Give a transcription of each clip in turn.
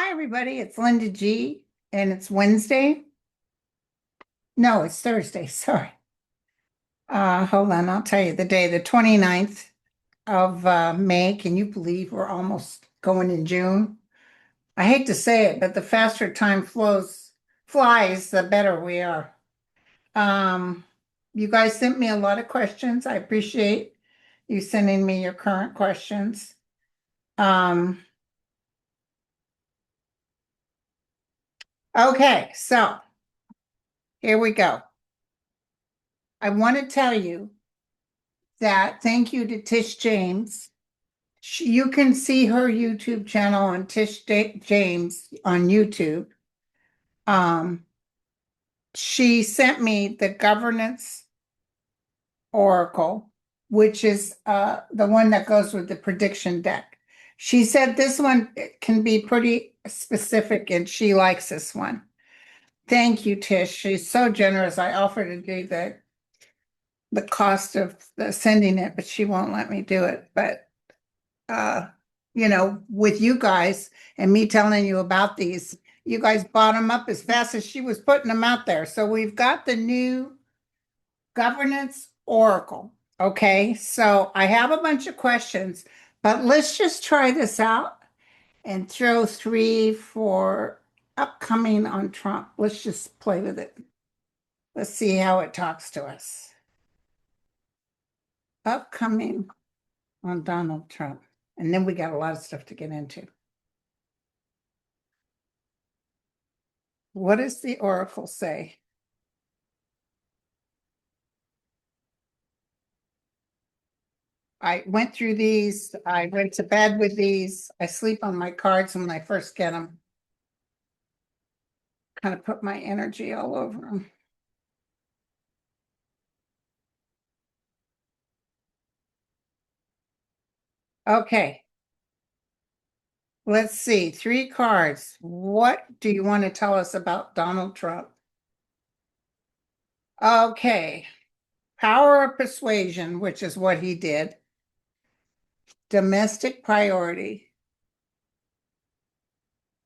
Hi, everybody. It's Linda G, and it's Wednesday. No, it's Thursday. Sorry. Hold on. I'll tell you the day, the 29th of May. Can you believe we're almost going in June? I hate to say it, but the faster time flies, the better we are. Um, you guys sent me a lot of questions. I appreciate you sending me your current questions. Um, okay, so here we go. I want to tell you that thank you to Tish James. You can see her YouTube channel on James on YouTube. Um, she sent me the governance oracle, which is the one that goes with the prediction deck. She said this one can be pretty specific and she likes this one. Thank you, Tish. She's so generous. I offered to do the cost of sending it, but she won't let me do it. But uh, with you guys and me telling you about these, you guys bought them up as fast as she was putting them out there. So we've got the new governance oracle. Okay, so I have a bunch of questions, but let's just try this out and throw three for upcoming on Trump. Let's just play with it. Let's see how it talks to us. Upcoming on Donald Trump. And then we got a lot of stuff to get into. What does the oracle say? I went through these. I went to bed with these. I sleep on my cards when I first get them. Kind of put my energy all over them. Okay. Let's see. Three cards. What do you want to tell us about Donald Trump? Okay. Power of persuasion, which is what he did. Domestic priority.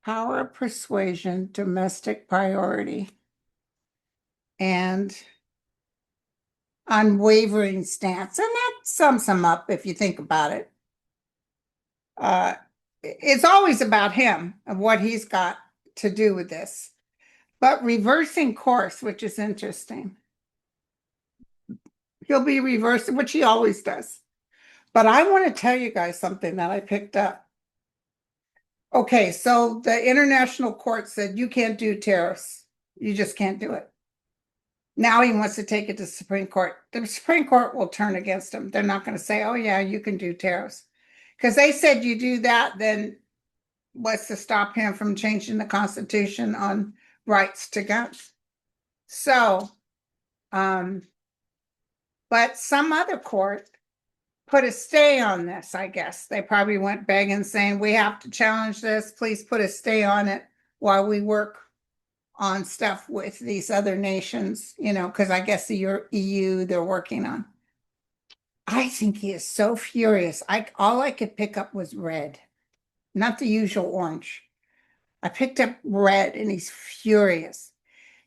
Power of persuasion, domestic priority. And unwavering stance. And that sums him up if you think about it. It's always about him and what he's got to do with this. But reversing course, which is interesting. He'll be reversing, which he always does. But I want to tell you guys something that I picked up. Okay, so the international court said you can't do tariffs. You just can't do it. Now he wants to take it to the Supreme Court. The Supreme Court will turn against him. They're not going to say, oh, yeah, you can do tariffs. Because they said you do that, then what's to stop him from changing the Constitution on rights to guns? So, but some other court put a stay on this, I guess. They probably went begging, saying, we have to challenge this. Please put a stay on it while we work on stuff with these other nations, because I guess the EU they're working on. I think he is so furious. All I could pick up was red, not the usual orange. I picked up red and he's furious.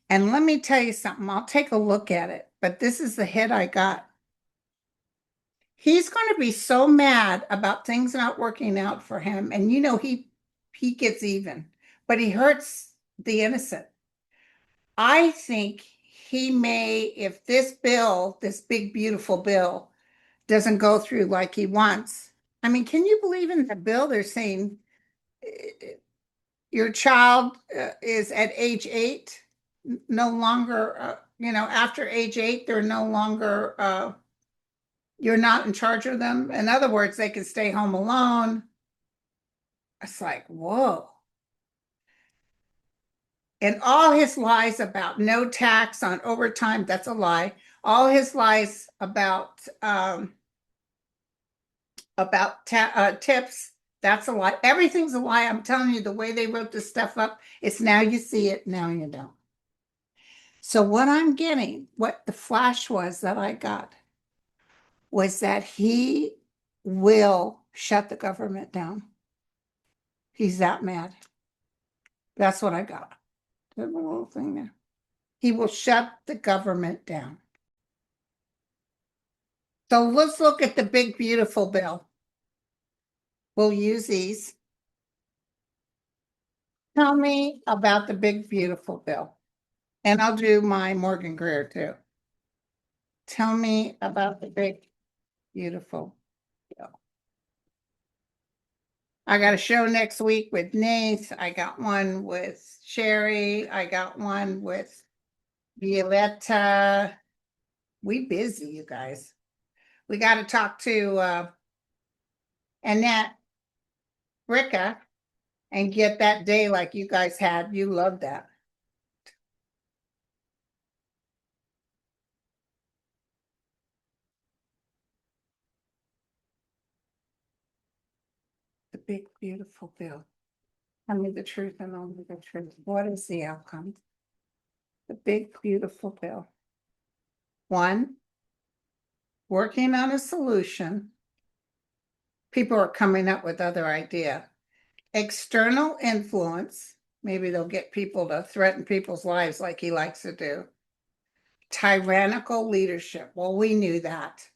And let me tell you something, I'll take a look at it, but this is the hit I got. He's going to be so mad about things not working out for him. And he gets even, but he hurts the innocent. I think he may, if this bill, this big, beautiful bill, doesn't go through like he wants. I mean, can you believe in the bill? They're saying your child is at age 8, no longer, after age 8, they're no longer, you're not in charge of them. In other words, they can stay home alone. It's like, whoa. And all his lies about no tax on overtime, that's a lie. All his lies about tips, that's a lie. Everything's a lie. I'm telling you, the way they wrote this stuff up, it's now you see it, now you don't. So what I'm getting, what the flash was that I got, was that he will shut the government down. He's that mad. That's what I got. The little thing there. He will shut the government down. So let's look at the big, beautiful bill. We'll use these. Tell me about the big, beautiful bill. And I'll do my Morgan Greer too. Tell me about the big, beautiful bill. I got a show next week with Nath. I got one with Sherry. I got one with Violetta. We busy, you guys. We got to talk to Annette Ricca and get that day like you guys had. You love that. The big, beautiful bill. Tell me the truth and only the truth. What is the outcome? The big, beautiful bill. One, working on a solution. People are coming up with other idea. External influence. Maybe they'll get people to threaten people's lives like he likes to do. Tyrannical leadership. Well, we knew that.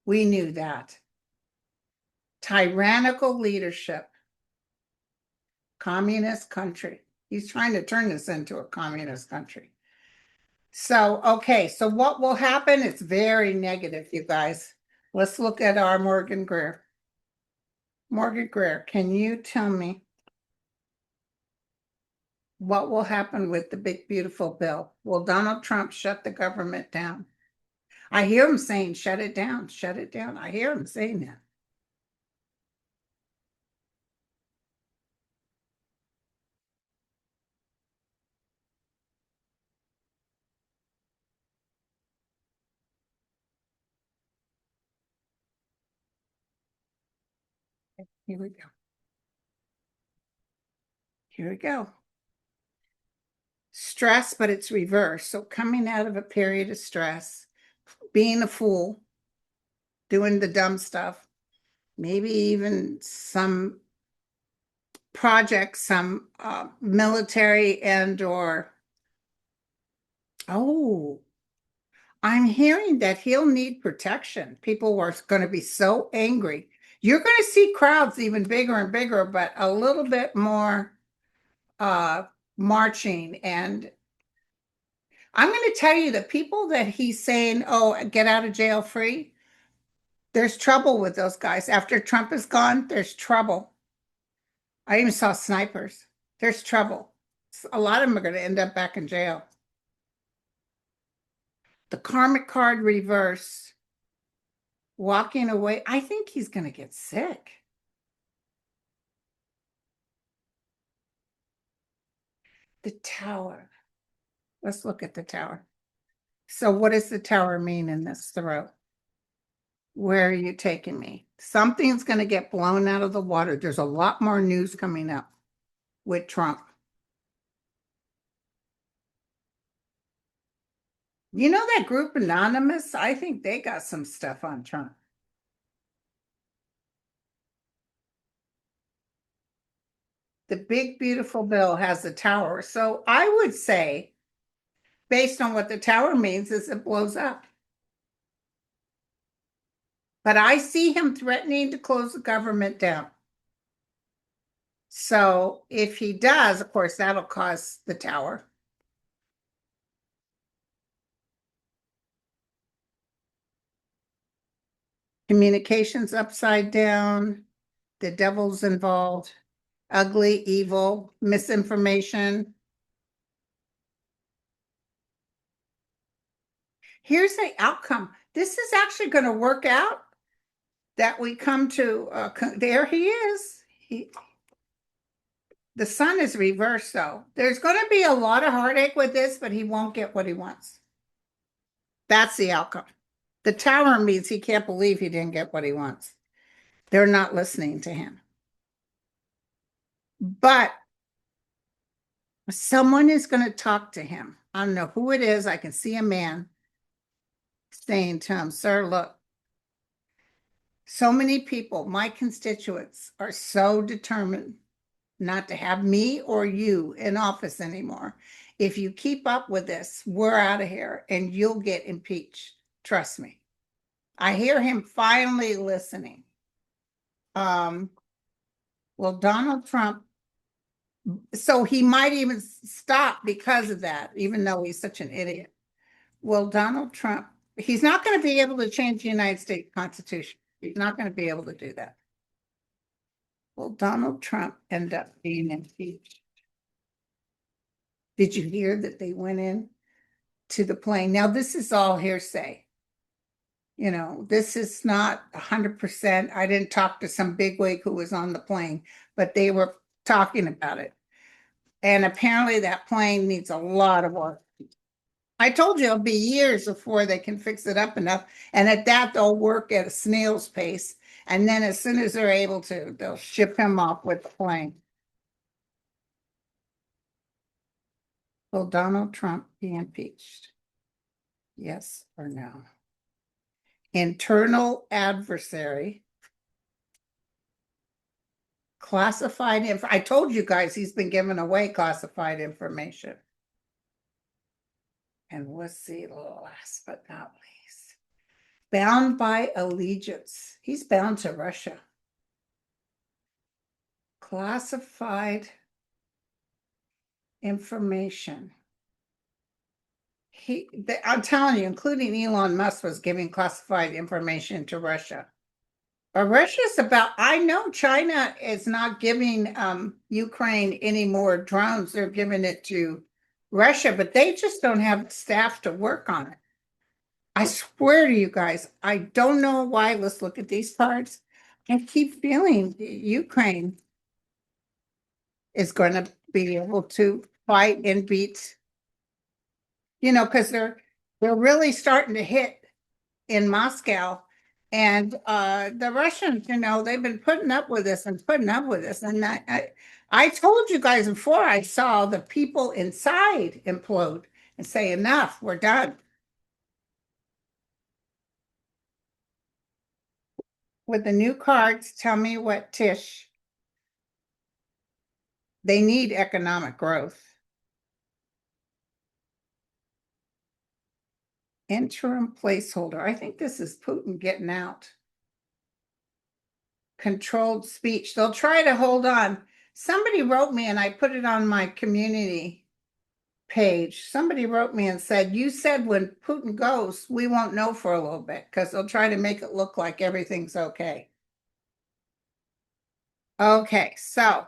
We knew that. Tyrannical leadership. Communist country. He's trying to turn this into a communist country. So, okay, so what will happen? It's very negative, you guys. Let's look at our Morgan Greer. Morgan Greer, can you tell me what will happen with the big, beautiful bill? Will Donald Trump shut the government down? I hear him saying, shut it down, shut it down. I hear him saying that. Here we go. Here we go. Stress, but it's reversed. So coming out of a period of stress, being a fool, doing the dumb stuff, maybe even some projects, some military and/or, oh, I'm hearing that he'll need protection. People are going to be so angry. You're going to see crowds even bigger and bigger, but a little bit more marching. And I'm going to tell you, the people that he's saying, oh, get out of jail free, there's trouble with those guys. After Trump is gone, there's trouble. I even saw snipers. There's trouble. A lot of them are going to end up back in jail. The karmic card reverse, walking away. I think he's going to get sick. The tower. Let's look at the tower. So what does the tower mean in this throw? Where are you taking me? Something's going to get blown out of the water. There's a lot more news coming up with Trump. You know that group Anonymous? I think they got some stuff on Trump. The big, beautiful bill has the tower. So I would say, based on what the tower means, is it blows up. But I see him threatening to close the government down. So if he does, of course, that'll cause the tower. Communications upside down. The devil's involved. Ugly, evil, misinformation. Here's the outcome. This is actually going to work out that we come to, there he is. The sun is reversed, though. There's going to be a lot of heartache with this, but he won't get what he wants. That's the outcome. The tower means he can't believe he didn't get what he wants. They're not listening to him. But someone is going to talk to him. I don't know who it is. I can see a man saying to him, sir, look, so many people, my constituents, are so determined not to have me or you in office anymore. If you keep up with this, we're out of here and you'll get impeached. Trust me. I hear him finally listening. Um, well, Donald Trump, so he might even stop because of that, even though he's such an idiot. Well, Donald Trump, he's not going to be able to change the United States Constitution. He's not going to be able to do that. Will Donald Trump end up being impeached? Did you hear that they went in to the plane? Now, this is all hearsay. You know, this is not 100%. I didn't talk to some bigwig who was on the plane, but they were talking about it. And apparently that plane needs a lot of work. I told you it'll be years before they can fix it up enough. And at that, they'll work at a snail's pace. And then as soon as they're able to, they'll ship him off with the plane. Will Donald Trump be impeached? Yes or no? Internal adversary. Classified info. I told you guys he's been giving away classified information. And what's the last but not least? Bound by allegiance. He's bound to Russia. Classified information. I'm telling you, including Elon Musk was giving classified information to Russia. But Russia's I know China is not giving Ukraine any more drones. They're giving it to Russia, but they just don't have staff to work on it. I swear to you guys, I don't know why. Let's look at these cards. I keep feeling Ukraine is going to be able to fight and beat, because they're really starting to hit in Moscow. And the Russians, they've been putting up with this and putting up with this. And I told you guys before I saw the people inside implode and say, enough, we're done. With the new cards, tell me what, Tish. They need economic growth. Interim placeholder. I think this is Putin getting out. Controlled speech. They'll try to hold on. Somebody wrote me and I put it on my community page. Somebody wrote me and said, you said when Putin goes, we won't know for a little bit because they'll try to make it look like everything's okay. Okay, so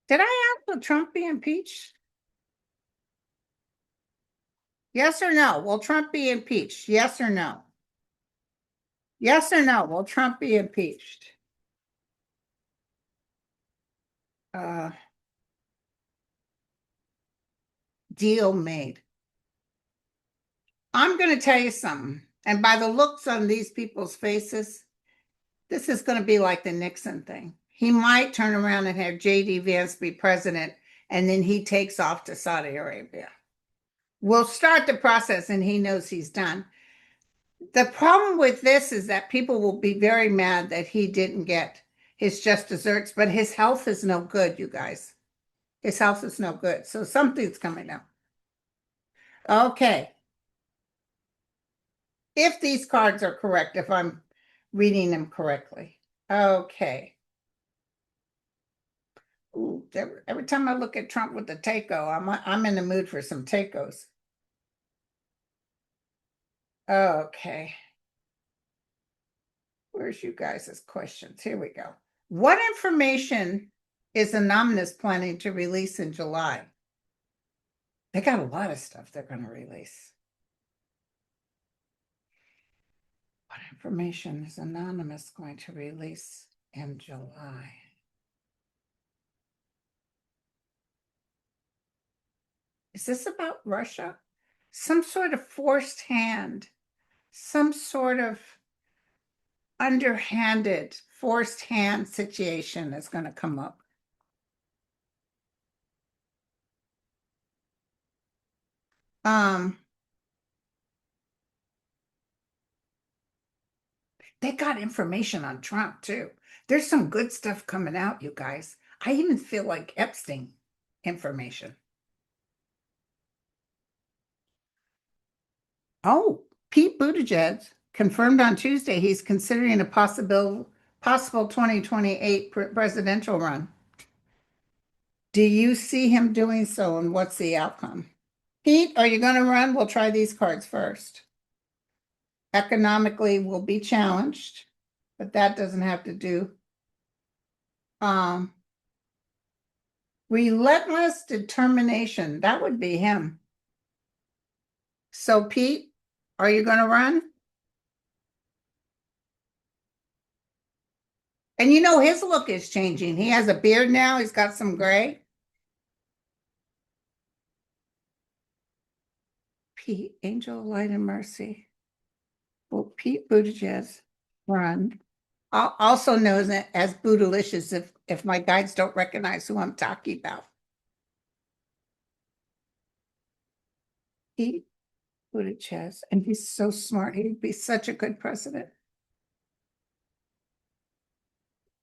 did I ask will Trump be impeached? Yes or no? Will Trump be impeached? Yes or no? Yes or no? Will Trump be impeached? Deal made. I'm going to tell you something. And by the looks on these people's faces, this is going to be like the Nixon thing. He might turn around and have J.D. Vance be president, and then he takes off to Saudi Arabia. We'll start the process, and he knows he's done. The problem with this is that people will be very mad that he didn't get his just desserts, but his health is no good, you guys. His health is no good. So something's coming up. Okay. If these cards are correct, if I'm reading them correctly. Okay. Ooh, every time I look at Trump with the taco, I'm in the mood for some tacos. Okay. Where's you guys' questions? Here we go. What information is Anonymous planning to release in July? They got a lot of stuff they're going to release. What information is Anonymous going to release in July? Is this about Russia? Some sort of forced hand, some sort of underhanded, forced hand situation is going to come up. Um, They got information on Trump too. There's some good stuff coming out, you guys. I even feel like Epstein information. Oh, Pete Buttigieg confirmed on Tuesday he's considering a possible 2028 presidential run. Do you see him doing so, and what's the outcome? Pete, are you going to run? We'll try these cards first. Economically, we'll be challenged, but that doesn't have to do. Um, Relentless determination. That would be him. So, Pete, are you going to run? And you know, his look is changing. He has a beard now. He's got some gray. Pete, Angel of Light and Mercy. Well, Pete Buttigieg run. Also known as Bootylicious if my guides don't recognize who I'm talking about. Pete Buttigieg, and he's so smart. He'd be such a good president.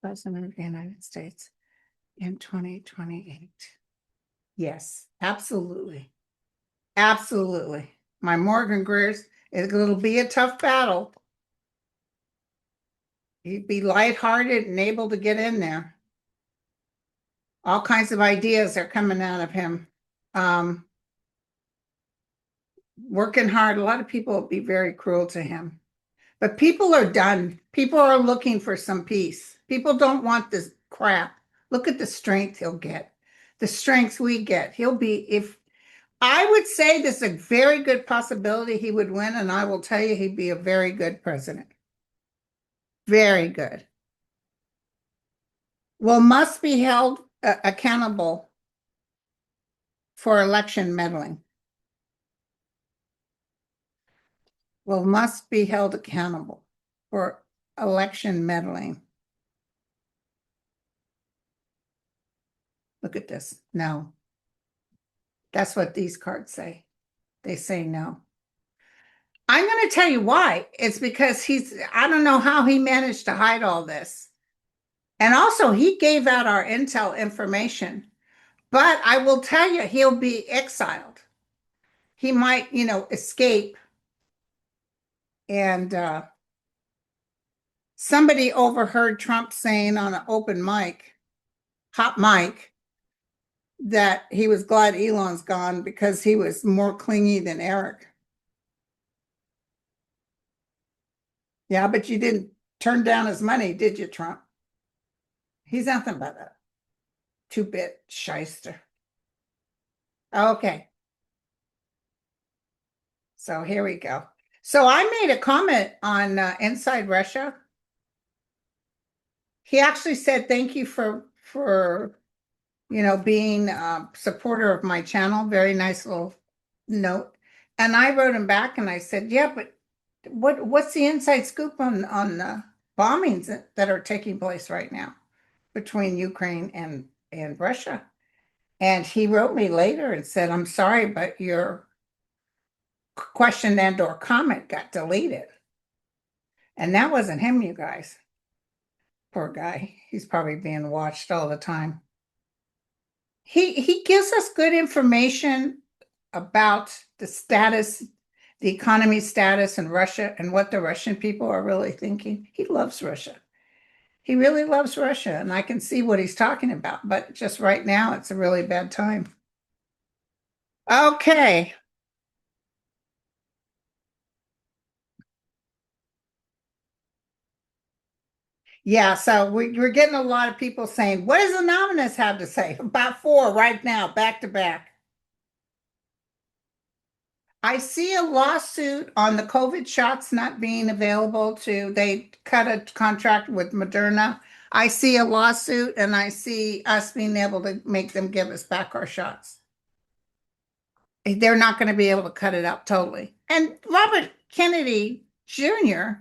President of the United States in 2028. Yes, absolutely. Absolutely. My Morgan Greer's, it'll be a tough battle. He'd be lighthearted and able to get in there. All kinds of ideas are coming out of him. Working hard. A lot of people will be very cruel to him. But people are done. People are looking for some peace. People don't want this crap. Look at the strength he'll get. The strength we get. He'll be, if I would say there's a very good possibility he would win, and I will tell you he'd be a very good president. Very good. Well, must be held accountable for election meddling. Well, must be held accountable for election meddling. Look at this. No. That's what these cards say. They say no. I'm going to tell you why. It's because I don't know how he managed to hide all this. And also, he gave out our intel information. But I will tell you, he'll be exiled. He might, escape. And somebody overheard Trump saying on an open mic, hot mic, that he was glad Elon's gone because he was more clingy than Eric. Yeah, but you didn't turn down his money, did you, Trump? He's nothing but a two-bit shyster. Okay. So here we go. So I made a comment on Inside Russia. He actually said, thank you for being a supporter of my channel. Very nice little note. And I wrote him back and I said, yeah, but what's the inside scoop on the bombings that are taking place right now between Ukraine and Russia? And he wrote me later and said, I'm sorry, but your question and or comment got deleted. And that wasn't him, you guys. Poor guy. He's probably being watched all the time. He gives us good information about the status, the economy status in Russia and what the Russian people are really thinking. He loves Russia. He really loves Russia, and I can see what he's talking about, but just right now, it's a really bad time. Okay. Yeah, so we're getting a lot of people saying, what does Anonymous have to say? About 4 right now, back to back. I see a lawsuit on the COVID shots not being available they cut a contract with Moderna. I see a lawsuit and I see us being able to make them give us back our shots. They're not going to be able to cut it out totally. And Robert Kennedy Jr.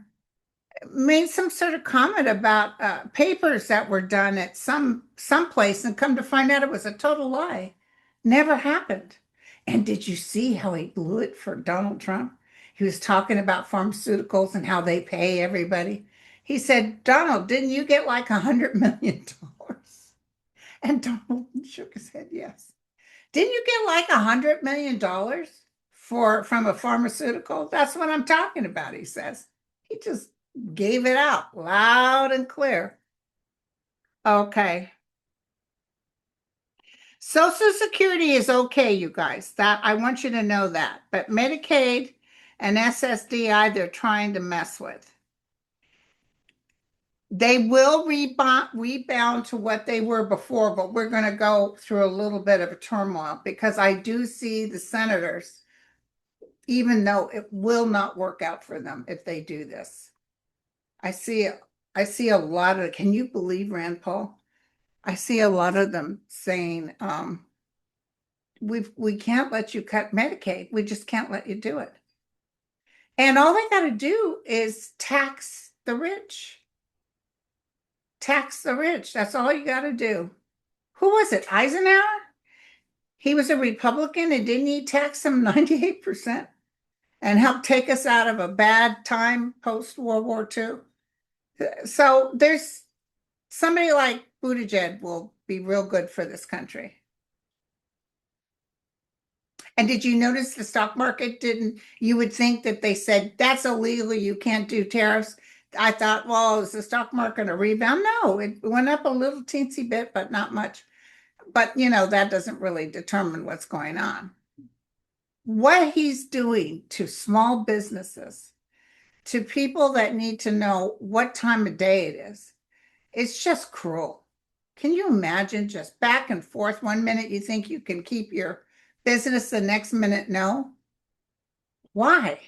made some sort of comment about papers that were done at some place and come to find out it was a total lie. Never happened. And did you see how he blew it for Donald Trump? He was talking about pharmaceuticals and how they pay everybody. He said, Donald, didn't you get like $100 million? And Donald shook his head, yes. Didn't you get like $100 million for from a pharmaceutical? That's what I'm talking about, he says. He just gave it out loud and clear. Okay. Social Security is okay, you guys. That I want you to know that. But Medicaid and SSDI, they're trying to mess with. They will rebound to what they were before, but we're going to go through a little bit of a turmoil because I do see the senators, even though it will not work out for them if they do this. I see I see a lot of, can you believe Rand Paul? I see a lot of them saying, we can't let you cut Medicaid. We just can't let you do it. And all they got to do is tax the rich. Tax the rich. That's all you got to do. Who was it? Eisenhower? He was a Republican and didn't he tax them 98% and help take us out of a bad time post World War II? So there's somebody like Buttigieg will be real good for this country. And did you notice the stock market didn't, you would think that they said that's illegal, you can't do tariffs. I thought, well, is the stock market a rebound? No, it went up a little teensy bit, but not much. But that doesn't really determine what's going on. What he's doing to small businesses, to people that need to know what time of day it is, it's just cruel. Can you imagine just back and forth? One minute you think you can keep your business, the next minute, no. Why?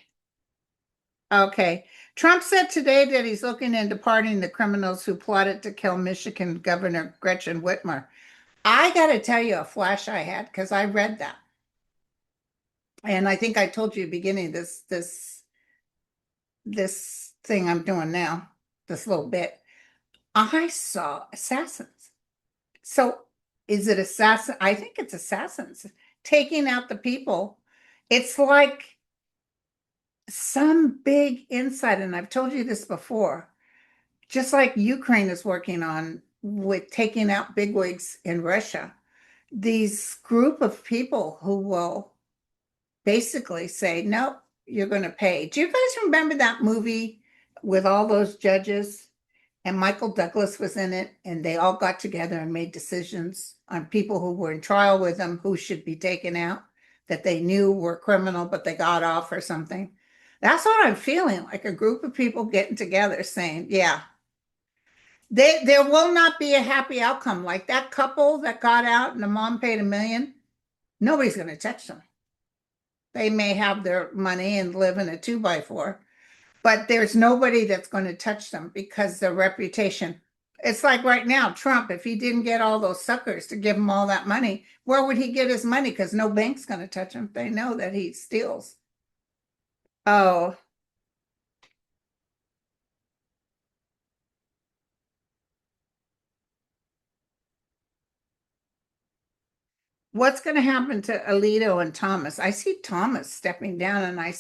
Okay. Trump said today that he's looking into pardoning the criminals who plotted to kill Michigan Governor Gretchen Whitmer. I got to tell you a flash I had because I read that. And I think I told you at the beginning this thing I'm doing now, this little bit. I saw assassins. So is it assassin? I think it's assassins taking out the people. It's like some big insight, and I've told you this before, just like Ukraine is working on with taking out bigwigs in Russia, these group of people who will basically say, no, you're going to pay. Do you guys remember that movie with all those judges? And Michael Douglas was in it, and they all got together and made decisions on people who were in trial with them who should be taken out, that they knew were criminal, but they got off or something. That's what I'm feeling, like a group of people getting together saying, yeah, there will not be a happy outcome. Like that couple that got out and the mom paid $1 million, nobody's going to touch them. They may have their money and live in a 2x4, but there's nobody that's going to touch them because their reputation. It's like right now, Trump, if he didn't get all those suckers to give him all that money, where would he get his money? Because no bank's going to touch him. They know that he steals. Oh, what's going to happen to Alito and Thomas? I see Thomas stepping down and I'm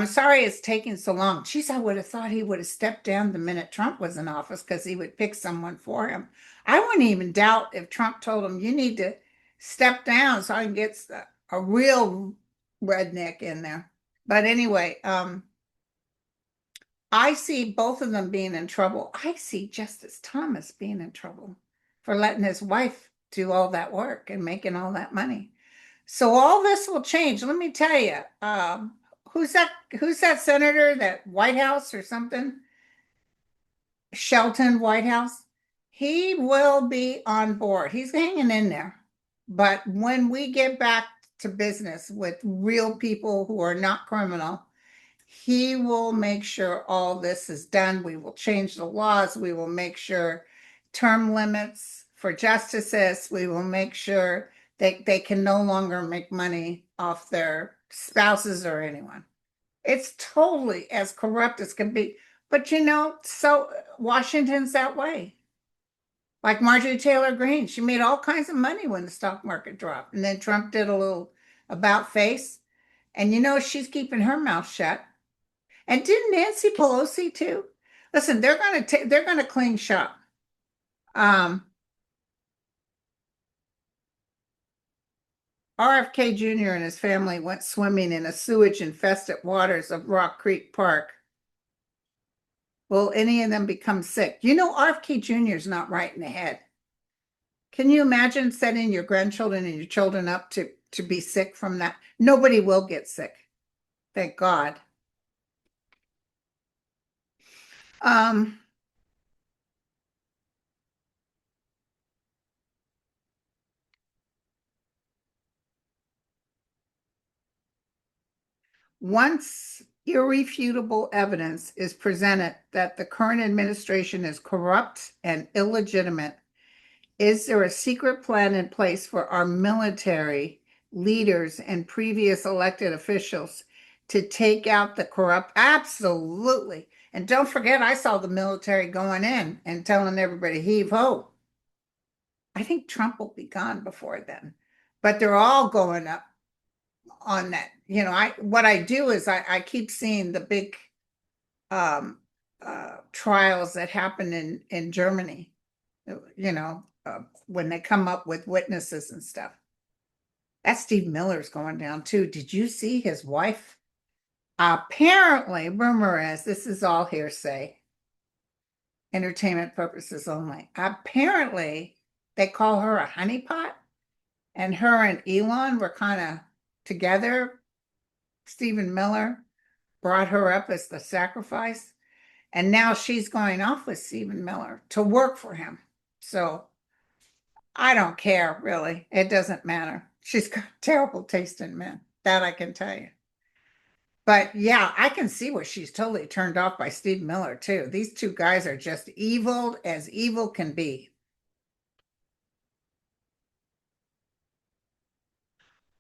sorry it's taking so long. Geez, I would have thought he would have stepped down the minute Trump was in office because he would pick someone for him. I wouldn't even doubt if Trump told him, you need to step down so I can get a real redneck in there. But anyway, I see both of them being in trouble. I see Justice Thomas being in trouble for letting his wife do all that work and making all that money. So all this will change. Let me tell you, who's that senator, that White House or something? Shelton White House. He will be on board. He's hanging in there. But when we get back to business with real people who are not criminal, he will make sure all this is done. We will change the laws. We will make sure term limits for justices. We will make sure they can no longer make money off their spouses or anyone. It's totally as corrupt as can be. But so Washington's that way. Like Marjorie Taylor Greene, she made all kinds of money when the stock market dropped. And then Trump did a little about face. And she's keeping her mouth shut. And didn't Nancy Pelosi too? Listen, they're gonna clean shop. Um, RFK Jr. and his family went swimming in the sewage infested waters of Rock Creek Park. Will any of them become sick? You know, RFK Jr. is not right in the head. Can you imagine setting your grandchildren and your children up to be sick from that? Nobody will get sick. Thank God. Um, Once irrefutable evidence is presented that the current administration is corrupt and illegitimate, is there a secret plan in place for our military leaders and previous elected officials to take out the corrupt? Absolutely. And don't forget, I saw the military going in and telling everybody, heave ho. I think Trump will be gone before then, but they're all going up on that. You know, what I do is I keep seeing the big trials that happen in Germany, you know, when they come up with witnesses and stuff. That Steve Miller's going down too. Did you see his wife? Apparently, rumor is this is all hearsay, entertainment purposes only. Apparently, they call her a honeypot, and her and Elon were kind of together. Stephen Miller brought her up as the sacrifice, and now she's going off with Stephen Miller to work for him. So I don't care, really. It doesn't matter. She's got terrible taste in men. That I can tell you. But yeah, I can see where she's totally turned off by Steve Miller, too. These two guys are just evil as evil can be.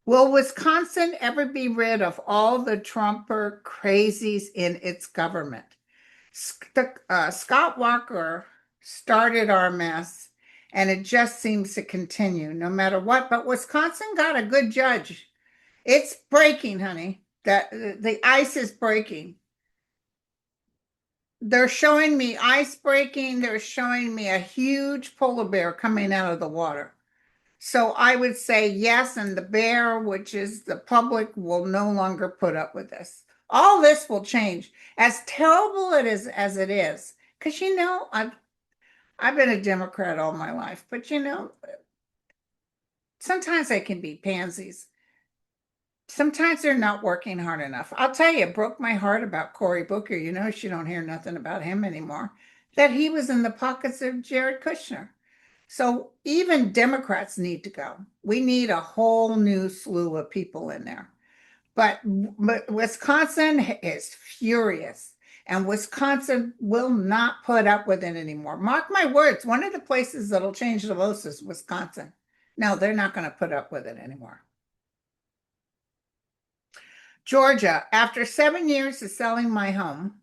Will Wisconsin ever be rid of all the Trumper crazies in its government? Scott Walker started our mess, and it just seems to continue no matter what. But Wisconsin got a good judge. It's breaking, honey. That the ice is breaking. They're showing me ice breaking. They're showing me a huge polar bear coming out of the water. So I would say yes, and the bear, which is the public, will no longer put up with this. All this will change. As terrible it is as it is, because you know, I've been a Democrat all my life, but you know, sometimes they can be pansies. Sometimes they're not working hard enough. I'll tell you, it broke my heart about Cory Booker. You know, you don't hear nothing about him anymore. That he was in the pockets of Jared Kushner. So even Democrats need to go. We need a whole new slew of people in there. But Wisconsin is furious, and Wisconsin will not put up with it anymore. Mark my words, one of the places that'll change the most is Wisconsin. No, they're not going to put up with it anymore. Georgia, after 7 years of selling my home,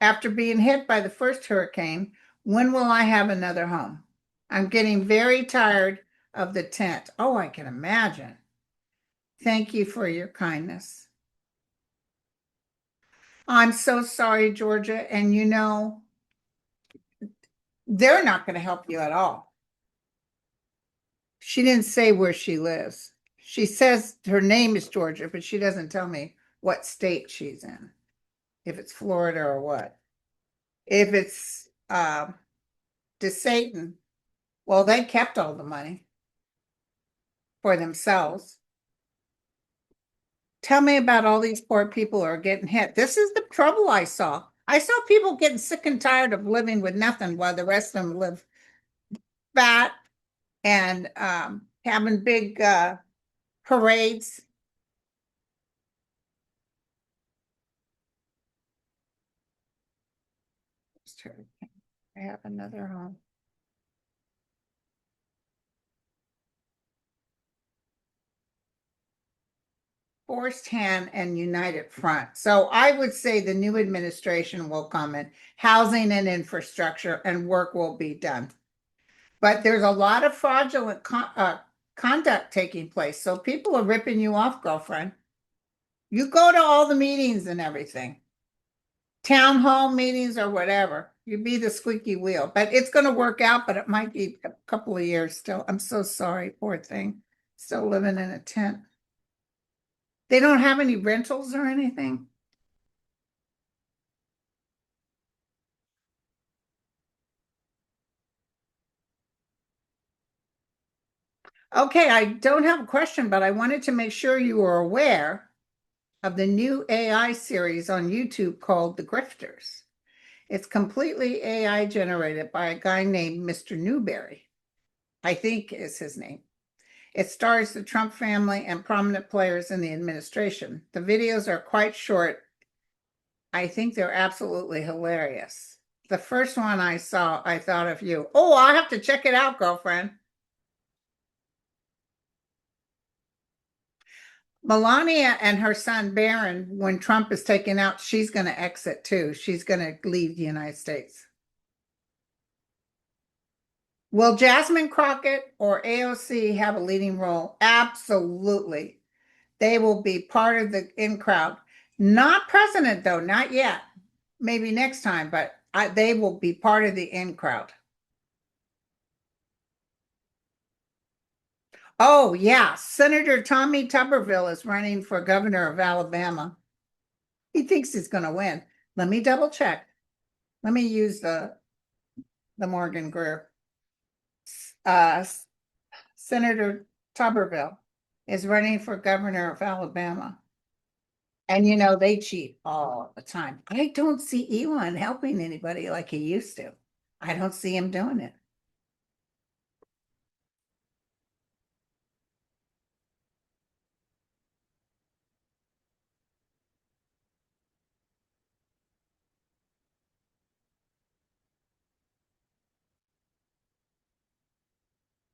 after being hit by the first hurricane, when will I have another home? I'm getting very tired of the tent. Oh, I can imagine. Thank you for your kindness. I'm so sorry, Georgia. And you know, they're not going to help you at all. She didn't say where she lives. She says her name is Georgia, but she doesn't tell me what state she's in, if it's Florida or what. If it's DeSatin, well, they kept all the money for themselves. Tell me about all these poor people who are getting hit. This is the trouble I saw. I saw people getting sick and tired of living with nothing while the rest of them live fat and having big parades. I have another home. Forced hand and united front. So I would say the new administration will come in, housing and infrastructure, and work will be done. But there's a lot of fraudulent conduct taking place. So people are ripping you off, girlfriend. You go to all the meetings and everything. town hall meetings or whatever. You be the squeaky wheel, but it's going to work out, but it might be a couple of years still. I'm so sorry, poor thing. Still living in a tent. They don't have any rentals or anything. Okay, I don't have a question, but I wanted to make sure you were aware of the new AI series on YouTube called The Grifters. It's completely AI generated by a guy named Mr. Newberry, I think is his name. It stars the Trump family and prominent players in the administration. The videos are quite short. I think they're absolutely hilarious. The first one I saw, I thought of you. Oh, I'll have to check it out, girlfriend. Melania and her son Barron, when Trump is taken out, she's going to exit too. She's going to leave the United States. Will Jasmine Crockett or AOC have a leading role? Absolutely. They will be part of the in crowd. Not president, though, not yet. Maybe next time, but they will be part of the in crowd. Oh, yeah. Senator Tommy Tuberville is running for governor of Alabama. He thinks he's going to win. Let me double check. Let me use the Morgan Greer. Uh, Senator Tuberville is running for governor of Alabama. And they cheat all the time. I don't see Elon helping anybody like he used to. I don't see him doing it.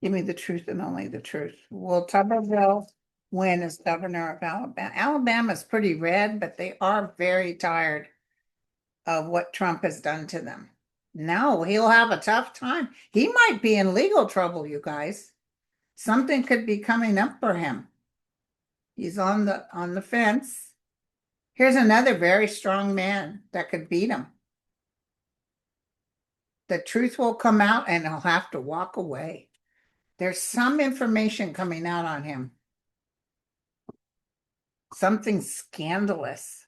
Give me the truth and only the truth. Will Tuberville win as governor of Alabama? Alabama's pretty red, but they are very tired of what Trump has done to them. No, he'll have a tough time. He might be in legal trouble, you guys. Something could be coming up for him. He's on the fence. Here's another very strong man that could beat him. The truth will come out and he'll have to walk away. There's some information coming out on him. Something scandalous.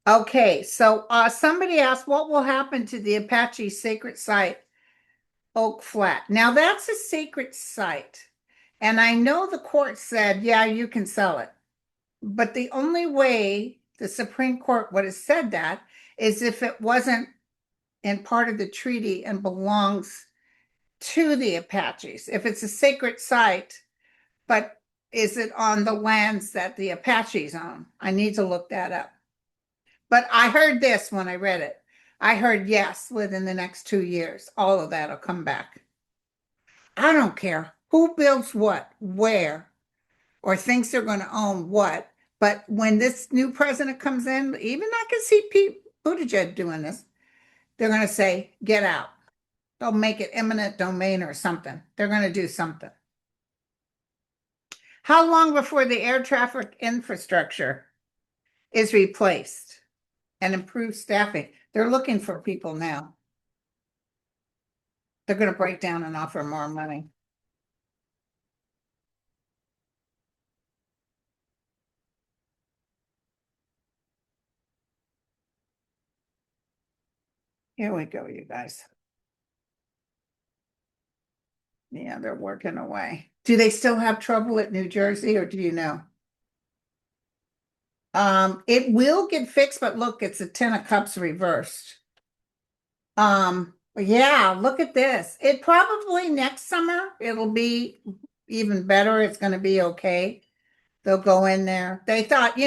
Okay, so somebody asked what will happen to the Apache sacred site, Oak Flat. Now that's a sacred site. And I know the court said, yeah, you can sell it. But the only way the Supreme Court would have said that is if it wasn't in part of the treaty and belongs to the Apaches. If it's a sacred site, but is it on the lands that the Apaches own? I need to look that up. But I heard this when I read it. I heard yes, within the next 2 years, all of that will come back. I don't care who builds what, where, or thinks they're going to own what. But when this new president comes in, even I can see Pete Buttigieg doing this, they're going to say, get out. They'll make it eminent domain or something. They're going to do something. How long before the air traffic infrastructure is replaced and improved staffing? They're looking for people now. They're going to break down and offer more money. Here we go, you guys. Yeah, they're working away. Do they still have trouble at New Jersey, or do you know? It will get fixed, but look, it's a 10 of cups reversed. Yeah, look at this. It probably next summer it'll be even better. It's going to be okay. They'll go in there. They thought,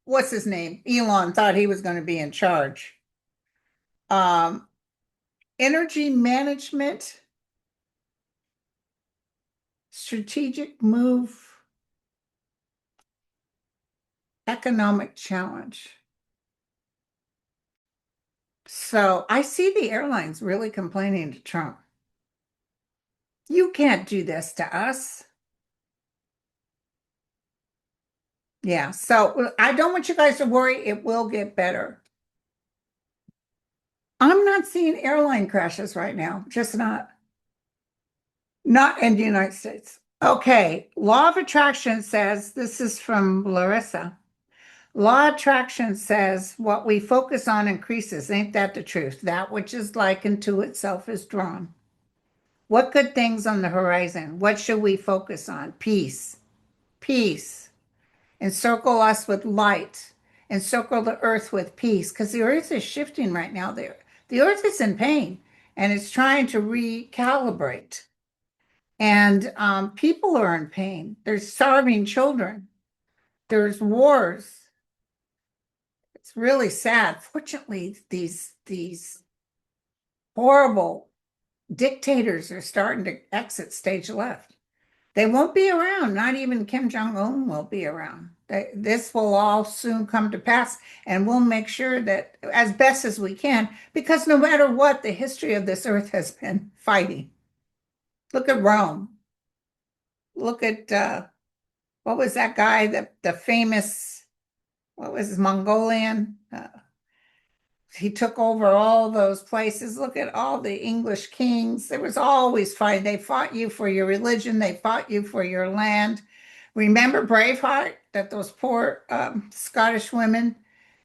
what's his name? Elon thought he was going to be in charge. Um, Energy management, strategic move, economic challenge. So I see the airlines really complaining to Trump. You can't do this to us. Yeah, so I don't want you guys to worry. It will get better. not seeing airline crashes right now, just not. Not in the United States. Okay, law of attraction says, this is from Larissa. Law of attraction says what we focus on increases. Ain't that the truth? That which is likened to itself is drawn. What good things on the horizon? What should we focus on? Peace. Peace. Encircle us with light. Encircle the earth with peace. Because the earth is shifting right now. The earth is in pain and it's trying to recalibrate. And people are in pain. There's starving children. There's wars. It's really sad. Fortunately, these horrible dictators are starting to exit stage left. They won't be around. Not even Kim Jong-un will be around. This will all soon come to pass, and we'll make sure that as best as we can, because no matter what, the history of this earth has been fighting. Look at Rome. Look at what was that guy, the famous, what was his, Mongolian? He took over all those places. Look at all the English kings. There was always fighting. They fought you for your religion. They fought you for your land. Remember Braveheart, that those poor Scottish women,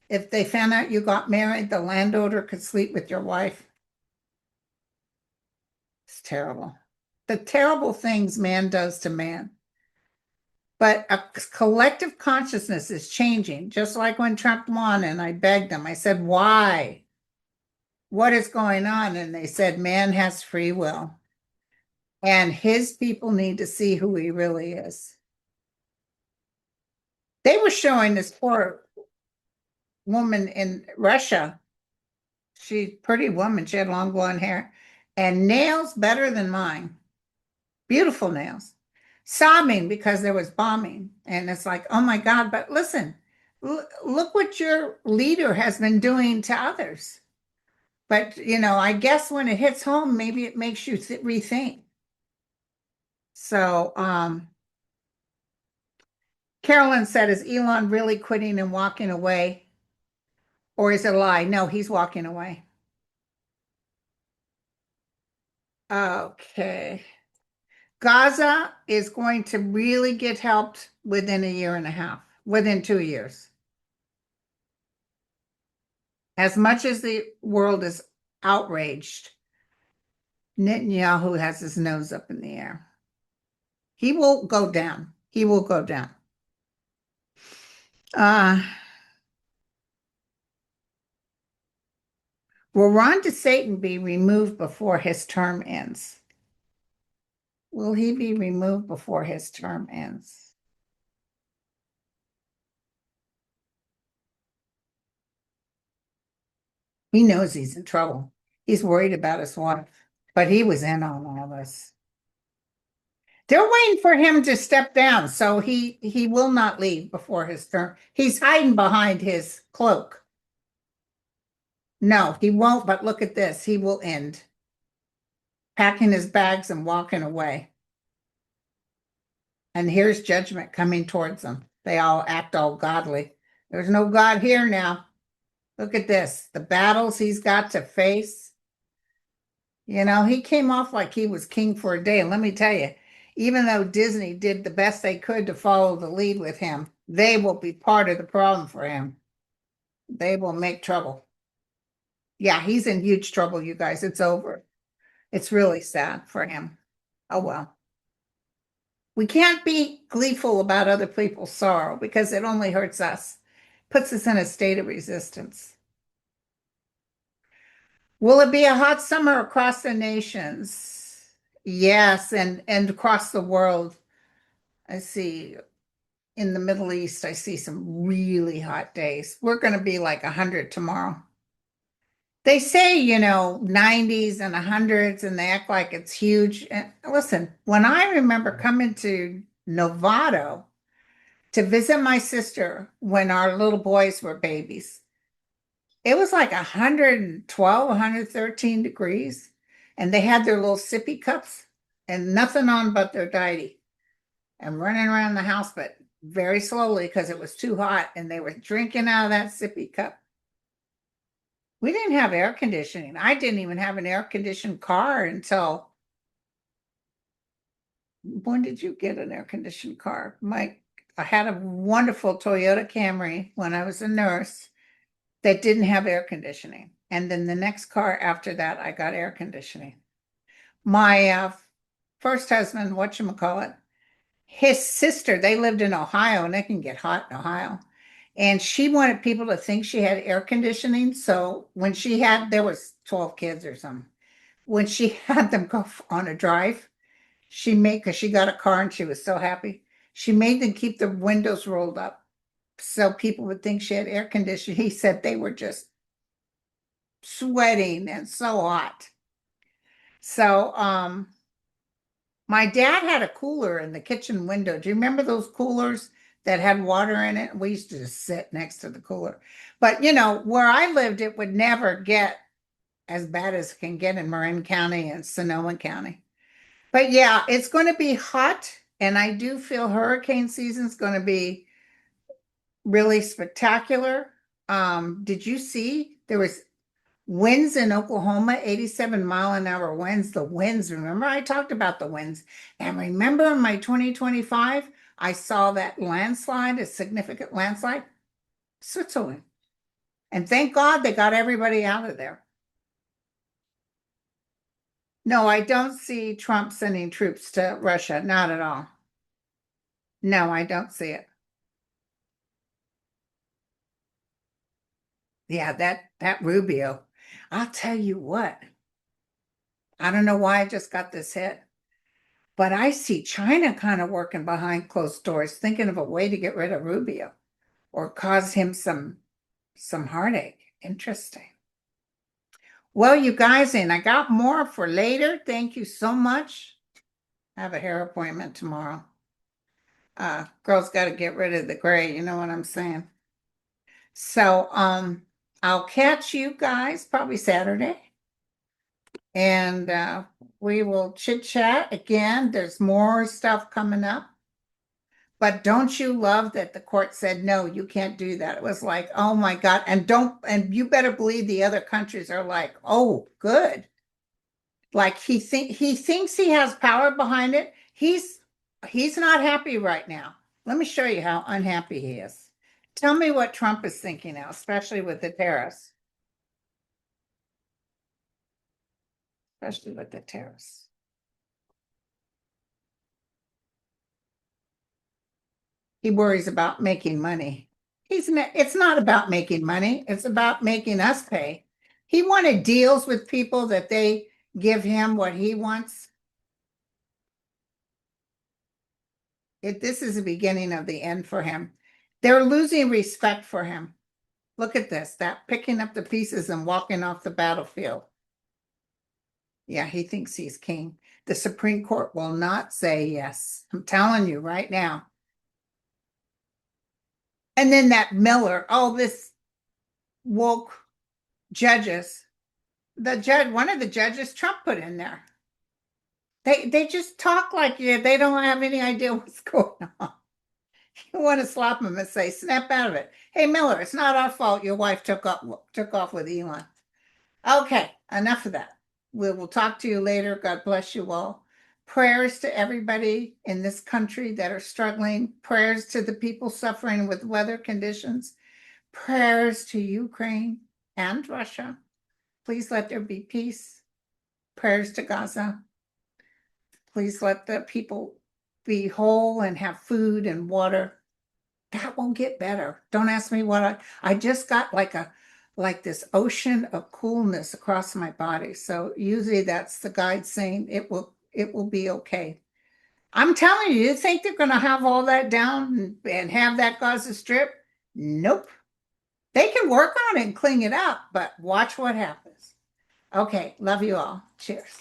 if they found out you got married, the landowner could sleep with your wife. It's terrible. The terrible things man does to man. But a collective consciousness is changing, just like when Trump won and I begged them. I said, why? What is going on? And they said, man has free will. And his people need to see who he really is. They were showing this poor woman in Russia. She's a pretty woman. She had long blonde hair and nails better than mine. Beautiful nails. Sobbing because there was bombing. And it's like, oh my God, but listen, look what your leader has been doing to others. But, I guess when it hits home, maybe it makes you rethink. So, Carolyn said, is Elon really quitting and walking away? Or is it a lie? No, he's walking away. Okay. Gaza is going to really get helped within a year and a half, within 2 years. As much as the world is outraged, Netanyahu has his nose up in the air. He will go down. He will go down. Will Ron DeSatin be removed before his term ends? Will he be removed before his term ends? He knows he's in trouble. He's worried about his wife, but he was in on all this. They're waiting for him to step down, so he will not leave before his term. He's hiding behind his cloak. No, he won't, but look at this. He will end. Packing his bags and walking away. And here's judgment coming towards them. They all act all godly. There's no God here now. Look at this. The battles he's got to face. He came off like he was king for a day. And let me tell you, even though Disney did the best they could to follow the lead with him, they will be part of the problem for him. They will make trouble. Yeah, he's in huge trouble, you guys. It's over. It's really sad for him. Oh, well. We can't be gleeful about other people's sorrow because it only hurts us, puts us in a state of resistance. Will it be a hot summer across the nations? Yes, and across the world. I see in the Middle East, I see some really hot days. We're going to be like 100 tomorrow. They say, 90s and 100s, and they act like it's huge. And listen, when I remember coming to Novato to visit my sister when our little boys were babies, it was like 112, 113 degrees. And they had their little sippy cups and nothing on but their diety and running around the house, but very slowly because it was too hot. And they were drinking out of that sippy cup. We didn't have air conditioning. I didn't even have an air conditioned car until when did you get an air conditioned car? I had a wonderful Toyota Camry when I was a nurse that didn't have air conditioning. And then the next car after that, I got air conditioning. My first husband, whatchamacallit, his sister, they lived in Ohio and it can get hot in Ohio. And she wanted people to think she had air conditioning. So when there was 12 kids or something. When she had them go on a drive, because she got a car and she was so happy, she made them keep the windows rolled up so people would think she had air conditioning. He said they were just sweating and so hot. So, my dad had a cooler in the kitchen window. Do you remember those coolers that had water in it? We used to just sit next to the cooler. But where I lived, it would never get as bad as it can get in Marin County and Sonoma County. But yeah, it's going to be hot, and I do feel hurricane season is going to be really spectacular. Did you see there was winds in Oklahoma, 87-mile-an-hour winds? The winds, remember I talked about the winds. And remember in my 2025, I saw that landslide, a significant landslide, Switzerland. And thank God they got everybody out of there. No, I don't see Trump sending troops to Russia, not at all. No, I don't see it. Yeah, that Rubio. I'll tell you what. I don't know why I just got this hit, but I see China kind of working behind closed doors, thinking of a way to get rid of Rubio or cause him some heartache. Interesting. Well, you guys, and I got more for later. Thank you so much. I have a hair appointment tomorrow. Girl's got to get rid of the gray, you know what I'm saying? So, I'll catch you guys probably Saturday. And we will chit chat again. There's more stuff coming up. But don't you love that the court said, no, you can't do that? It was like, oh my God. And you better believe the other countries are like, oh, good. Like he thinks he has power behind it. He's not happy right now. Let me show you how unhappy he is. Tell me what Trump is thinking now, especially with the tariffs. Especially with the tariffs. He worries about making money. It's not about making money. It's about making us pay. He wanted deals with people that they give him what he wants. This is the beginning of the end for him. They're losing respect for him. Look at this, that picking up the pieces and walking off the battlefield. Yeah, he thinks he's king. The Supreme Court will not say yes. I'm telling you right now. And then that Miller, oh, this woke judges. One of the judges Trump put in there. They just talk like they don't have any idea what's going on. You want to slap them and say, snap out of it. Hey, Miller, it's not our fault your wife took off with Elon. Okay, enough of that. We will talk to you later. God bless you all. Prayers to everybody in this country that are struggling. Prayers to the people suffering with weather conditions. Prayers to Ukraine and Russia. Please let there be peace. Prayers to Gaza. Please let the people be whole and have food and water. That won't get better. Don't ask me what I just got like this ocean of coolness across my body. So usually that's the guide saying it will be okay. I'm telling you, you think they're going to have all that down and have that Gaza Strip? Nope. They can work on it and clean it up, but watch what happens. Okay, love you all. Cheers.